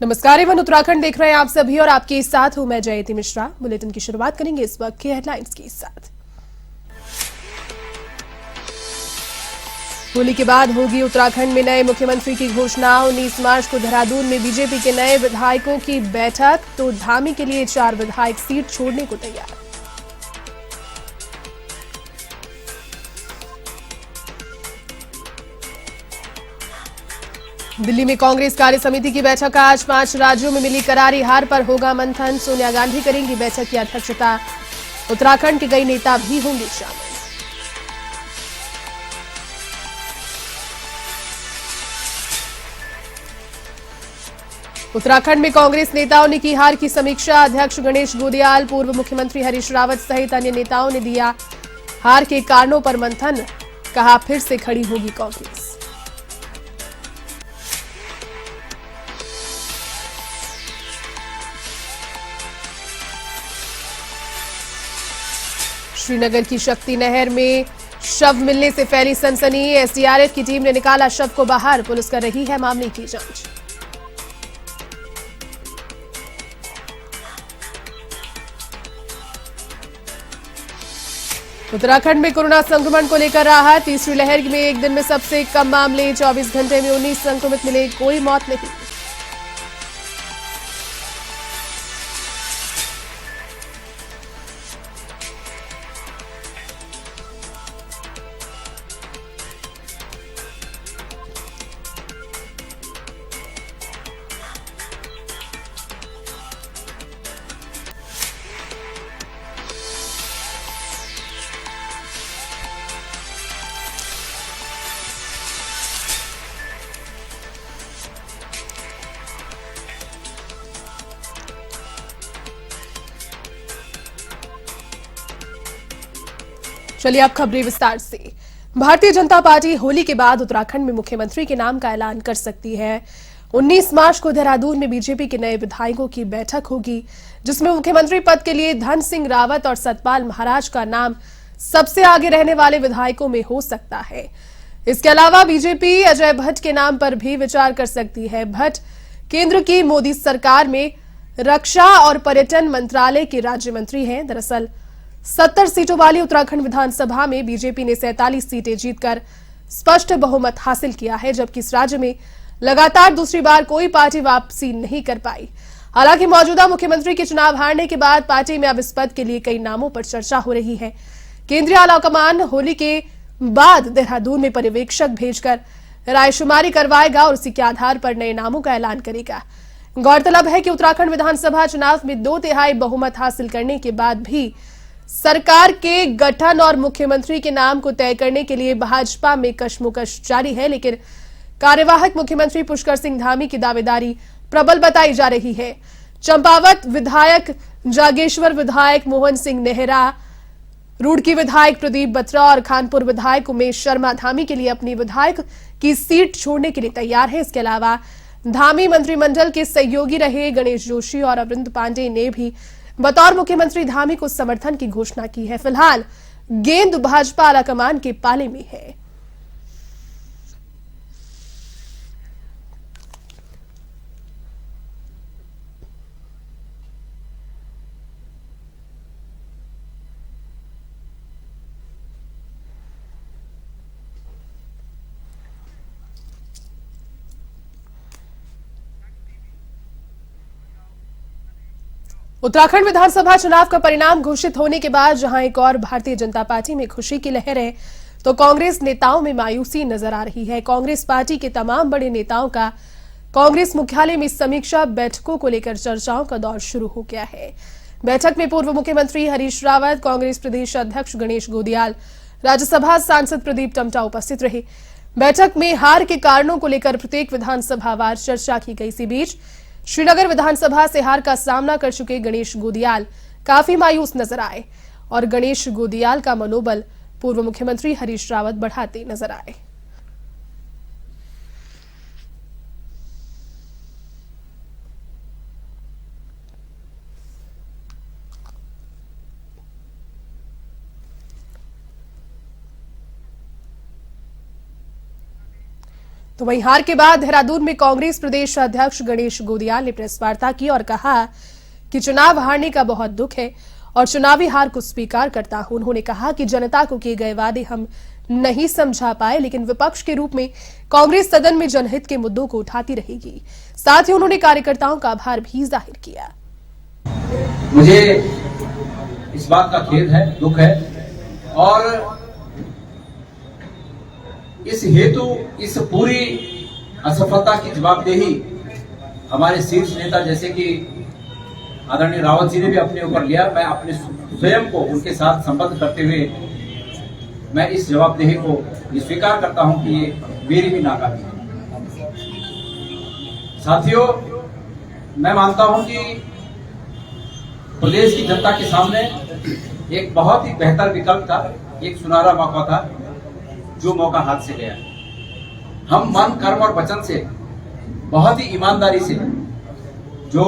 नमस्कार, एवन उत्तराखंड देख रहे हैं आप सभी और आपके साथ हूं मैं जयती मिश्रा। बुलेटिन की शुरुआत करेंगे इस वक्त के हेडलाइंस के साथ। होली के बाद होगी उत्तराखंड में नए मुख्यमंत्री की घोषणा। 19 मार्च को देहरादून में बीजेपी के नए विधायकों की बैठक, तो धामी के लिए 4 विधायक सीट छोड़ने को तैयार। दिल्ली में कांग्रेस कार्य समिति की बैठक आज। 5 राज्यों में मिली करारी हार पर होगा मंथन। सोनिया गांधी करेंगी बैठक की अध्यक्षता। उत्तराखंड के कई नेता भी होंगे शामिल। उत्तराखंड में कांग्रेस नेताओं ने की हार की समीक्षा। अध्यक्ष गणेश गोदियाल, पूर्व मुख्यमंत्री हरीश रावत सहित अन्य नेताओं ने दिया हार के कारणों पर मंथन। कहा फिर से खड़ी होगी कांग्रेस। श्रीनगर की शक्ति नहर में शव मिलने से फैली सनसनी। एसडीआरएफ की टीम ने निकाला शव को बाहर। पुलिस कर रही है मामले की जांच। उत्तराखंड में कोरोना संक्रमण को लेकर राहत। तीसरी लहर में एक दिन में सबसे कम मामले। 24 घंटे में 19 संक्रमित मिले, कोई मौत नहीं। चलिए अब खबरें विस्तार से। भारतीय जनता पार्टी होली के बाद उत्तराखंड में मुख्यमंत्री के नाम का ऐलान कर सकती है। 19 मार्च को देहरादून में बीजेपी के नए विधायकों की बैठक होगी, जिसमें मुख्यमंत्री पद के लिए धन सिंह रावत और सतपाल महाराज का नाम सबसे आगे रहने वाले विधायकों में हो सकता है। इसके अलावा बीजेपी अजय भट्ट के नाम पर भी विचार कर सकती है। भट्ट केंद्र की मोदी सरकार में रक्षा और पर्यटन मंत्रालय के राज्य मंत्री हैं। दरअसल 70 सीटों वाली उत्तराखंड विधानसभा में बीजेपी ने 47 सीटें जीतकर स्पष्ट बहुमत हासिल किया है, जबकि इस राज्य में लगातार दूसरी बार कोई पार्टी वापसी नहीं कर पाई। हालांकि मौजूदा मुख्यमंत्री के चुनाव हारने के बाद पार्टी में अब इस पद के लिए कई नामों पर चर्चा हो रही है। केंद्रीय आलाकमान होली के बाद देहरादून में पर्यवेक्षक भेजकर रायशुमारी करवाएगा और उसी के आधार पर नए नामों का ऐलान करेगा। गौरतलब है कि उत्तराखंड विधानसभा चुनाव में 2/3 बहुमत हासिल करने के बाद भी सरकार के गठन और मुख्यमंत्री के नाम को तय करने के लिए भाजपा में कशमकश जारी है, लेकिन कार्यवाहक मुख्यमंत्री पुष्कर सिंह धामी की दावेदारी प्रबल बताई जा रही है। चंपावत विधायक, जागेश्वर विधायक मोहन सिंह नेहरा, रुड़की विधायक प्रदीप बत्रा और खानपुर विधायक उमेश शर्मा धामी के लिए अपनी विधायक की सीट छोड़ने के लिए तैयार है। इसके अलावा धामी मंत्रिमंडल के सहयोगी रहे गणेश जोशी और अरविंद पांडे ने भी बतौर मुख्यमंत्री धामी को समर्थन की घोषणा की है। फिलहाल गेंद भाजपा आलाकमान के पाले में है। उत्तराखंड विधानसभा चुनाव का परिणाम घोषित होने के बाद जहां एक और भारतीय जनता पार्टी में खुशी की लहर है, तो कांग्रेस नेताओं में मायूसी नजर आ रही है। कांग्रेस पार्टी के तमाम बड़े नेताओं का कांग्रेस मुख्यालय में समीक्षा बैठकों को लेकर चर्चाओं का दौर शुरू हो गया है। बैठक में पूर्व मुख्यमंत्री हरीश रावत, कांग्रेस प्रदेश अध्यक्ष गणेश गोदियाल, राज्यसभा सांसद प्रदीप टमटा उपस्थित रहे। बैठक में हार के कारणों को लेकर प्रत्येक विधानसभावार चर्चा की गई। इसी बीच श्रीनगर विधानसभा से हार का सामना कर चुके गणेश गोदियाल काफी मायूस नजर आए और गणेश गोदियाल का मनोबल पूर्व मुख्यमंत्री हरीश रावत बढ़ाते नजर आए। तो वहीं हार के बाद देहरादून में कांग्रेस प्रदेश अध्यक्ष गणेश गोदियाल ने प्रेस वार्ता की और कहा कि चुनाव हारने का बहुत दुख है और चुनावी हार को स्वीकार करता हूं। उन्होंने कहा कि जनता को किए गए वादे हम नहीं समझा पाए, लेकिन विपक्ष के रूप में कांग्रेस सदन में जनहित के मुद्दों को उठाती रहेगी। साथ ही उन्होंने कार्यकर्ताओं का आभार भी जाहिर किया। मुझे इस बात का खेद है, दुख है और इस हेतु इस पूरी असफलता की जवाबदेही हमारे शीर्ष नेता जैसे कि आदरणीय रावत जी ने भी अपने ऊपर लिया। मैं अपने स्वयं को उनके साथ संबद्ध करते हुए मैं इस जवाबदेही को स्वीकार करता हूं कि ये मेरी भी नाकामी है। साथियों, मैं मानता हूं कि प्रदेश की जनता के सामने एक बहुत ही बेहतर विकल्प था, एक सुनहरा मौका था, जो मौका हाथ से गया। हम मन, कर्म और वचन से बहुत ही ईमानदारी से जो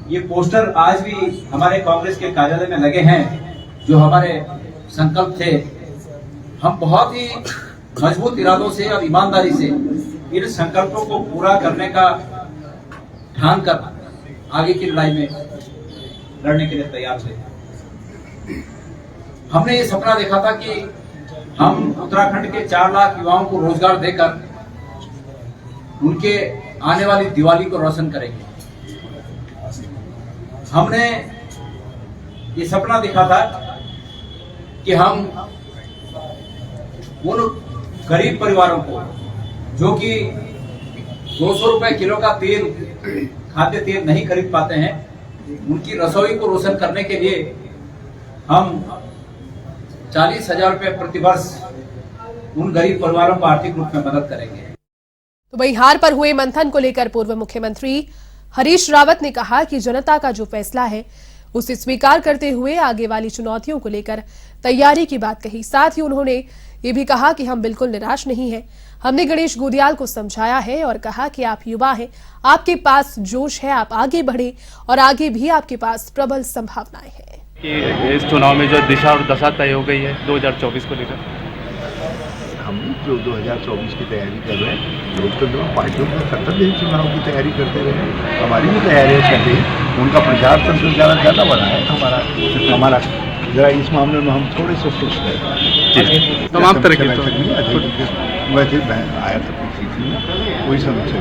ये पोस्टर आज भी हमारे कांग्रेस के कार्यालय में लगे हैं, जो हमारे संकल्प थे, हम बहुत ही मजबूत इरादों से और ईमानदारी से इन संकल्पों को पूरा करने का ठान कर आगे की लड़ाई में लड़ने के लिए तैयार थे। हमने ये सपना देखा था कि हम उत्तराखंड के 4 लाख युवाओं को रोजगार देकर उनके आने वाली दिवाली को रोशन करेंगे। हमने ये सपना देखा था कि हम उन गरीब परिवारों को जो कि 200 रुपए किलो का तेल, खाद्य तेल नहीं खरीद पाते हैं, उनकी रसोई को रोशन करने के लिए हम 40,000 रुपए प्रति वर्ष उन गरीब परिवारों को आर्थिक रूप में मदद करेंगे। तो वहीं हार पर हुए मंथन को लेकर पूर्व मुख्यमंत्री हरीश रावत ने कहा कि जनता का जो फैसला है उसे स्वीकार करते हुए आगे वाली चुनौतियों को लेकर तैयारी की बात कही। साथ ही उन्होंने ये भी कहा कि हम बिल्कुल निराश नहीं हैं। हमने गणेश गोदियाल को समझाया है और कहा कि आप युवा हैं, आपके पास जोश है, आप आगे बढ़े और आगे भी आपके पास प्रबल संभावनाएं हैं। कि इस चुनाव में जो दिशा और दशा तय हो गई है 2024 को लेकर, हम जो 2024 की तैयारी कर रहे हैं, लोकतंत्र पार्टियों का सतत यही चुनाव की तैयारी करते रहे, हमारी भी तैयारियाँ चल रही। उनका प्रचार तंत्र ज़्यादा बड़ा है हमारा जरा इस मामले में हम थोड़े से सुस्त हैं। तमाम तरह की वैसे मैं आया था PCC में, वही समीक्षा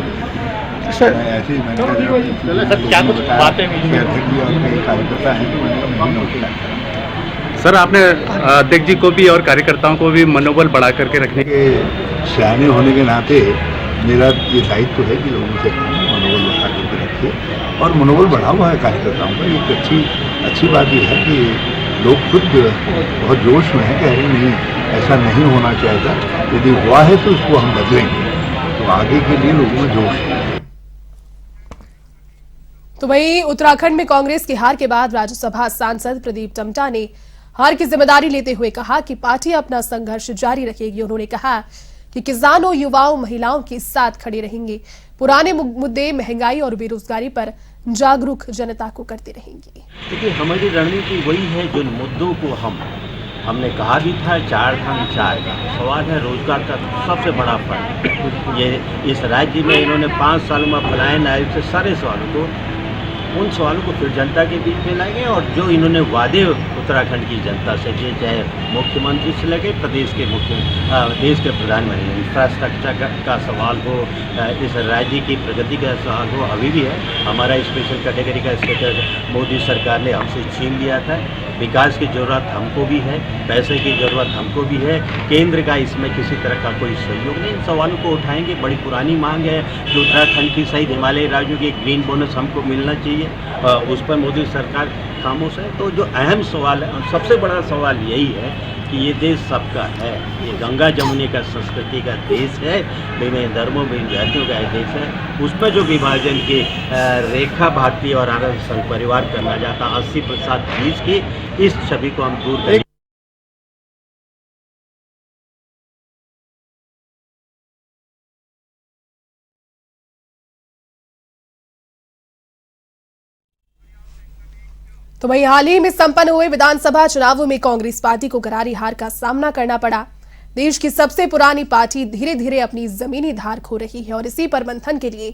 ऐसे ही मैंने कार्यकर्ता हैं तो मैंने नोट किया। सर, आपने अध्यक्ष जी को भी और कार्यकर्ताओं को भी मनोबल बढ़ा करके रखने के सियाने होने के नाते मेरा ये दायित्व है कि लोगों से मनोबल बढ़ा करके रखिए और मनोबल बढ़ा हुआ है कार्यकर्ताओं का। एक अच्छी बात यह है कि लोग खुद बहुत जोश में हैं, कह रहे नहीं ऐसा नहीं होना चाहिए, यदि हुआ है तो उसको हम बदलेंगे, तो आगे के लिए लोगों में जोश है। तो वहीं उत्तराखंड में कांग्रेस की हार के बाद राज्यसभा सांसद प्रदीप टम्टा ने हार की जिम्मेदारी लेते हुए कहा कि पार्टी अपना संघर्ष जारी रखेगी। उन्होंने कहा कि किसानों, युवाओं, महिलाओं के साथ खड़े रहेंगे, पुराने मुद्दे महंगाई और बेरोजगारी पर जागरूक जनता को करते रहेंगे। देखिए, हमारी रणनीति वही है जो मुद्दों को हमने कहा भी था, 4 धाम 4 का सवाल है रोजगार का सबसे बड़ा फर्क। ये इस राज्य में इन्होंने 5 सालों में पलायन आयोग से सारे सवालों को, उन सवालों को फिर जनता के बीच में लाएंगे और जो इन्होंने वादे उत्तराखंड की जनता से किए, चाहे मुख्यमंत्री से लगे प्रदेश के देश के प्रधानमंत्री, इंफ्रास्ट्रक्चर का सवाल हो, इस राज्य की प्रगति का सवाल हो, अभी भी है। हमारा स्पेशल कैटेगरी का स्टेटस मोदी सरकार ने हमसे छीन लिया था। विकास की ज़रूरत हमको भी है, पैसे की ज़रूरत हमको भी है, केंद्र का इसमें किसी तरह का कोई सहयोग नहीं। इन सवालों को उठाएंगे। बड़ी पुरानी मांग है कि उत्तराखंड की सहित हिमालयी राज्यों की ग्रीन बोनस हमको मिलना चाहिए, उस पर मोदी सरकार खामोश है। तो जो अहम सवाल है, सबसे बड़ा सवाल यही है कि ये देश सबका है, ये गंगा जमुनी का संस्कृति का देश है, विभिन्न धर्मों विभिन्न जातियों का देश है। उसमें जो विभाजन की रेखा भारतीय और आनंद संघ परिवार करना चाहता 80% बीच की, इस छवि को हम दूर करें। तो वहीं हाल ही में संपन्न हुए विधानसभा चुनावों में कांग्रेस पार्टी को करारी हार का सामना करना पड़ा। देश की सबसे पुरानी पार्टी धीरे धीरे अपनी जमीनी धार खो रही है और इसी पर मंथन के लिए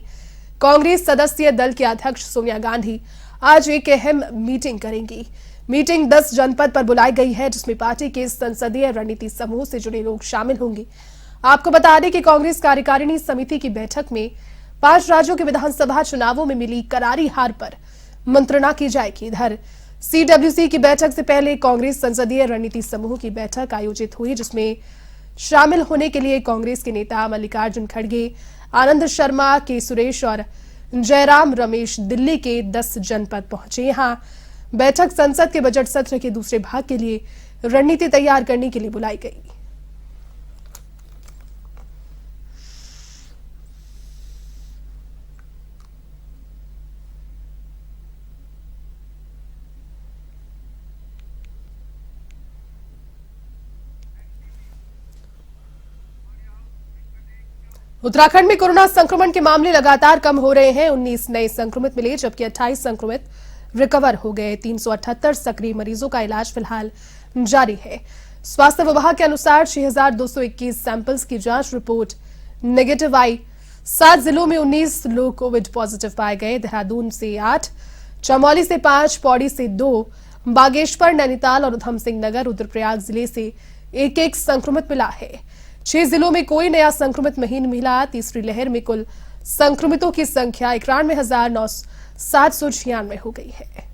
कांग्रेस सदस्यीय दल के अध्यक्ष सोनिया गांधी आज एक अहम मीटिंग करेंगी। मीटिंग 10 जनपद पर बुलाई गई है, जिसमें पार्टी के संसदीय रणनीति समूह से जुड़े लोग शामिल होंगे। आपको बता दें कि कांग्रेस कार्यकारिणी समिति की बैठक में 5 राज्यों के विधानसभा चुनावों में मिली करारी हार पर मंत्रणा की जाएगी। इधर CWC की बैठक से पहले कांग्रेस संसदीय रणनीति समूह की बैठक आयोजित हुई, जिसमें शामिल होने के लिए कांग्रेस के नेता मल्लिकार्जुन खड़गे, आनंद शर्मा, के सुरेश और जयराम रमेश दिल्ली के 10 जनपद पहुंचे। यहां बैठक संसद के बजट सत्र के दूसरे भाग के लिए रणनीति तैयार करने के लिए बुलाई गई। उत्तराखंड में कोरोना संक्रमण के मामले लगातार कम हो रहे हैं। 19 नए संक्रमित मिले, जबकि 28 संक्रमित रिकवर हो गए। 378 सक्रिय मरीजों का इलाज फिलहाल जारी है। स्वास्थ्य विभाग के अनुसार 6221 सैंपल्स की जांच रिपोर्ट नेगेटिव आई। 7 जिलों में 19 लोग कोविड पॉजिटिव पाए गए। देहरादून से 8, चमोली से 5, पौड़ी से 2, बागेश्वर, नैनीताल और उधम सिंह नगर, रुद्रप्रयाग जिले से 1-1 संक्रमित मिला है। 6 जिलों में कोई नया संक्रमित नहीं मिला। तीसरी लहर में कुल संक्रमितों की संख्या 91,796 हो गई है।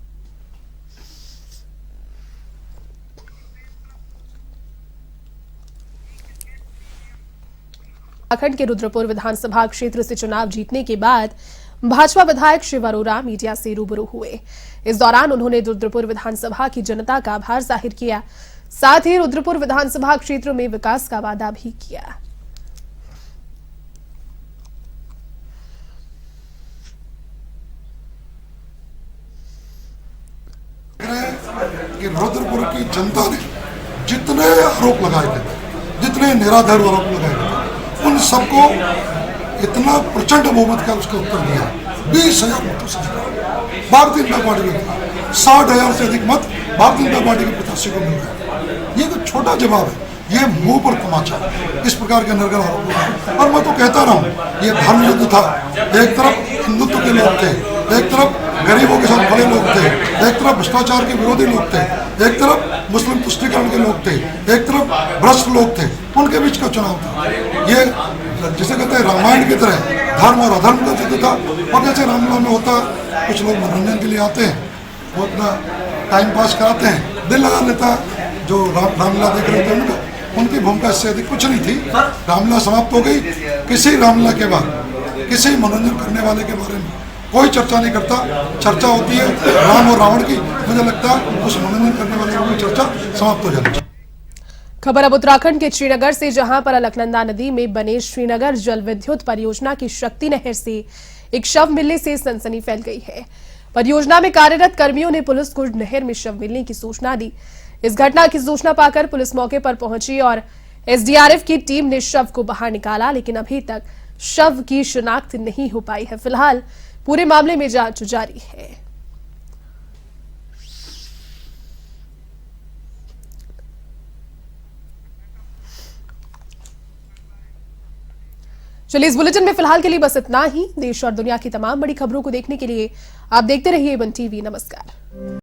उत्तराखंड के रुद्रपुर विधानसभा क्षेत्र से चुनाव जीतने के बाद भाजपा विधायक शिव अरोरा मीडिया से रूबरू हुए। इस दौरान उन्होंने रुद्रपुर विधानसभा की जनता का आभार जाहिर किया। साथ ही रुद्रपुर विधानसभा क्षेत्र में विकास का वादा भी किया। कि रुद्रपुर की जनता ने जितने आरोप लगाए थे, जितने निराधार आरोप लगाए थे, उन सबको इतना प्रचंड बहुमत का उसका उत्तर दिया। 20,000 मतों से भारतीय जनता पार्टी को 60,000 से अधिक मत भारतीय जनता पार्टी के प्रत्याशी को मिल गए। ये तो छोटा जवाब है, ये मुंह पर तमाचा। इस प्रकार के नरगढ़ आरोप लगाए। और मैं तो कहता रहा हूँ, ये धर्म युद्ध था। एक तरफ हिंदुत्व के लोग थे, एक तरफ गरीबों के साथ खड़े लोग थे, एक तरफ भ्रष्टाचार के विरोधी लोग थे, एक तरफ मुस्लिम तुष्टीकरण के लोग थे, एक तरफ भ्रष्ट लोग थे। उनके बीच का चुनाव था। ये जिसे कहते हैं रामायण की तरह धर्म और अधर्म का युद्ध था। और जैसे रामलीला में होता, कुछ लोग मनोरंजन के लिए आते हैं, वो अपना टाइम पास कराते हैं, दिल लगा लेता। जो रामलीला देख रहे थे उनकी भूमिका इससे अधिक कुछ नहीं थी। रामलीला समाप्त हो गई। किसी रामलीला के बाद किसी मनोरंजन करने वाले के बारे में कोई चर्चा नहीं करता। चर्चा होती है राम और रावण की। मुझे लगता है उस मनोरंजन करने वाले की चर्चा समाप्त हो जाती है। खबर अब उत्तराखंड के श्रीनगर से, जहां पर अलकनंदा नदी में बने श्रीनगर जल विद्युत परियोजना की शक्ति नहर से एक शव मिलने से सनसनी फैल गई है। परियोजना में कार्यरत कर्मियों ने पुलिस को नहर में शव मिलने की सूचना दी। इस घटना की सूचना पाकर पुलिस मौके पर पहुंची और SDRF की टीम ने शव को बाहर निकाला, लेकिन अभी तक शव की शिनाख्त नहीं हो पाई है। फिलहाल पूरे मामले में जांच जारी है। चलिए, इस बुलेटिन में फिलहाल के लिए बस इतना ही। देश और दुनिया की तमाम बड़ी खबरों को देखने के लिए आप देखते रहिए ABN TV। नमस्कार।